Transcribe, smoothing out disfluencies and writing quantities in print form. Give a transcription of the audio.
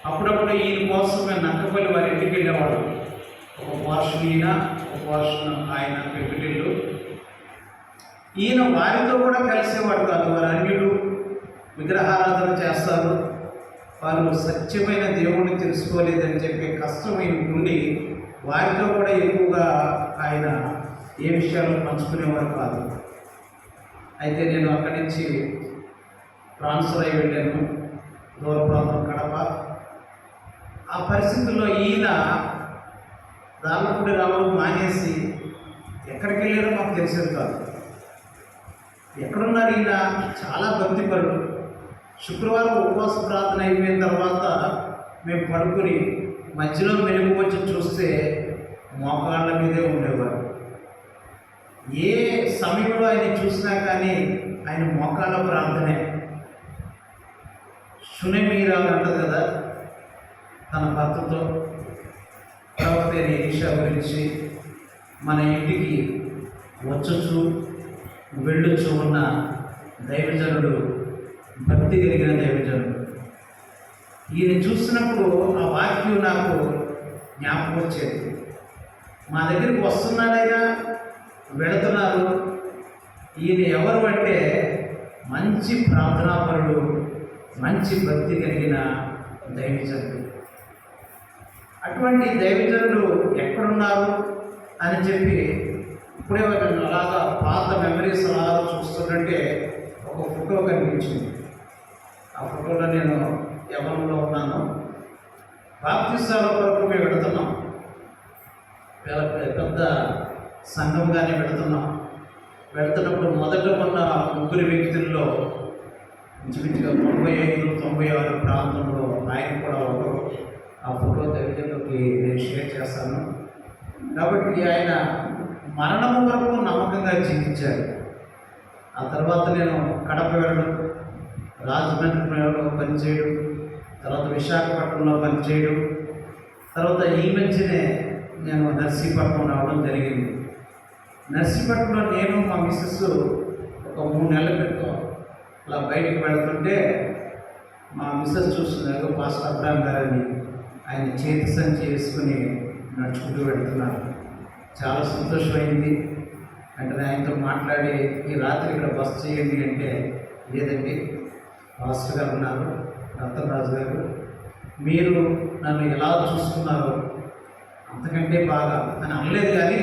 అప్పుడప్పుడు ఈయన కోసం మేము నక్కపల్లి వారి ఇంటికి వెళ్ళేవాడు. ఒక పోర్షన్ ఈయన, ఒక పోర్షన్ ఆయన పెంకుటిల్లు. ఈయన వారితో కూడా కలిసేవాడు కాదు. వారు అన్యులు, విగ్రహారాధన చేస్తారు, వారు సత్యమైన దేవుణ్ణి తెలుసుకోలేదని చెప్పే కష్టమైన ఉండి వారితో కూడా ఎక్కువగా ఆయన ఏ విషయాలు పంచుకునేవారు కాదు. అయితే నేను అక్కడి నుంచి ట్రాన్స్ఫర్ అయి వెళ్ళాను దూర ప్రాంతం కడప. ఆ పరిస్థితుల్లో ఈయన దార్లపూడి రావడం మానేసి ఎక్కడికి వెళ్ళారో మాకు తెలిసేది కాదు. ఎక్కడున్నారు ఈయన? చాలా భక్తిపరుడు. శుక్రవారం ఉపవాస ప్రార్థన అయిపోయిన తర్వాత మేము పడుకుని మధ్యలో మెలుగు వచ్చి చూస్తే మోకాళ్ళ మీదే ఉండేవారు. ఏ సమయంలో ఆయన చూసినా కానీ ఆయన మోకాళ్ళ ప్రార్థనే. సునమీరాలు అంటది కదా తన భర్తతో, ప్రవక్త ఎలీషా గురించి, మన ఇంటికి వచ్చుచు వెళ్ళుచు ఉన్న దైవజనుడు, భక్తి కలిగిన దైవజనుడు. ఈయన చూసినప్పుడు ఆ వాక్యం నాకు జ్ఞాపకం వచ్చేది. మా దగ్గరికి వస్తున్నాడైనా వెళుతున్నారు. ఈయన ఎవరు అంటే మంచి ప్రార్థనాపరుడు, మంచి భక్తి కలిగిన దైవజనుడు. అటువంటి దైవజనుడు ఎక్కడున్నారు అని చెప్పి ఇప్పుడే అలాగా పాత మెమరీస్ అలా చూస్తుంటే ఒక ఫోటో కనిపించింది. ఆ ఫోటోలో నేను యవ్వనంలో ఉన్నాను. బాప్తిసాల వరకు మేము వెళుతున్నాం. పెద్ద సంఘంగానే వెళుతున్నప్పుడు మొదట ఉన్న ముగ్గురు వ్యక్తుల్లో ఇంచుమించుగా 95-96 ప్రాంతంలో ఆయన కూడా ఒకరు. ఆ ఫోటో దగ్గరలోకి నేను షేర్ చేస్తాను. కాబట్టి ఆయన మరణం వరకు నమ్మకంగా జీవించారు. ఆ తర్వాత నేను కడప వెళ్ళడం, రాజమండ్రిలో పనిచేయడం, తర్వాత విశాఖపట్నంలో పనిచేయడం, తర్వాత ఈ మధ్యనే నేను నర్సీపట్నం రావడం జరిగింది. నర్సీపట్నంలో నేను మా మిస్సెస్ ఒక 3 నెలల క్రితం అలా బయటకు వెళుతుంటే మా మిస్సెస్ చూస్తున్నారు. పాస్టర్ అబ్రాహం గారని ఆయన చేతి సంచి వేసుకుని నడుచుకుంటూ వెళ్తున్నారు. చాలా సంతోషమైంది. అంటే ఆయనతో మాట్లాడి ఈ రాత్రి ఇక్కడ బస చేయండి అంటే, లేదండి పాస్టర్ గారు ఉన్నారు, రతనరాజు గారు, మీరు నన్ను ఎలా చూసుకున్నారో అంతకంటే బాగా అని అనలేదు. కానీ